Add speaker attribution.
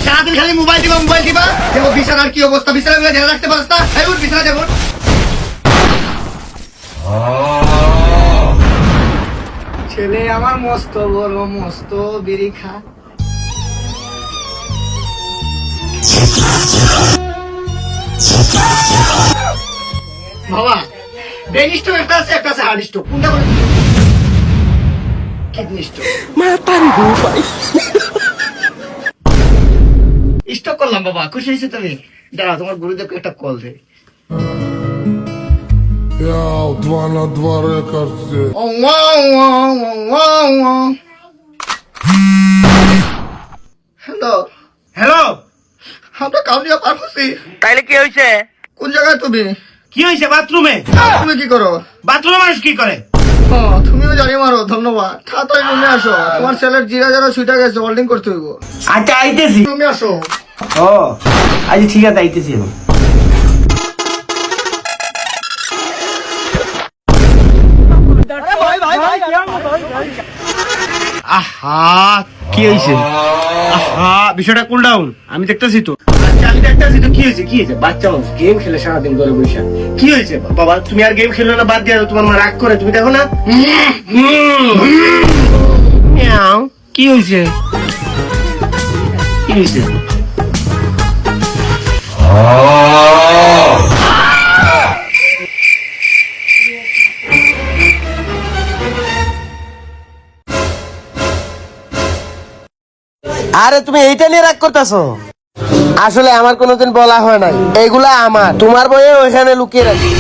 Speaker 1: সারাদিন খালি মোবাইল দিবা দেখো বিছানার কি অবস্থা, বিছানা ধ্যান রাখতে পারছ না? এই উঠ বিছানা দেবো। ছেলে আমার মস্ত বড় মস্ত বিড়ি খা। বাবা ব্রেন স্ট্রোক একটা আছে, একটা আছে হার্ট স্ট্রোক। কোনটা বলে? Kidney stroke. স্টক করলাম বাবা, খুশি হয়েছে তুমি? দাঁড়াও তোমার গুরুদেবকে একটা কল দে। হ্যালো
Speaker 2: হ্যালো,
Speaker 1: আমরা কাউনিয়া পার করছি।
Speaker 2: তাইলে কি হয়েছে?
Speaker 1: কোন জায়গায় তুমি?
Speaker 2: কি হয়েছে? বাথরুমে।
Speaker 1: তুমি কি করো?
Speaker 2: বাথরুমে মানুষ কি করে?
Speaker 1: ও তুমিও জানি মারো, ধন্যবাদ। তাড়াতাড়ি রুমে আসো, তোমার ছেলের জিরা যারা ছুটে গেছে, হোল্ডিং করতে হইব।
Speaker 2: আচ্ছা আইতেছি।
Speaker 1: রুমে আসো।
Speaker 2: ও আচ্ছা ঠিক আছে, আইতেছি এখন। আহা কি হয়েছে? আহা বিষয়টা কুল ডাউন, আমি দেখতেছি তো। আচ্ছা আমি দেখতেছি তো, কি হয়েছে? কি হয়েছে? বাচ্চা মানুষ গেম খেলে সারাদিন ঘরে বসে। কি হয়েছে বাবা? তুমি আর গেম খেলো না, বাদ দিয়ে দাও। তোমার মা রাগ করে, তুমি দেখো না। মিয়াও, কি হয়েছে? কি হয়েছে?
Speaker 3: আরে তুমি এইটা নিয়ে রাগ করতেছো? আসলে আমার কোনোদিন বলা হয় নাই, এগুলা আমার। তোমার বইয়ে ওইখানে লুকিয়ে রাখি।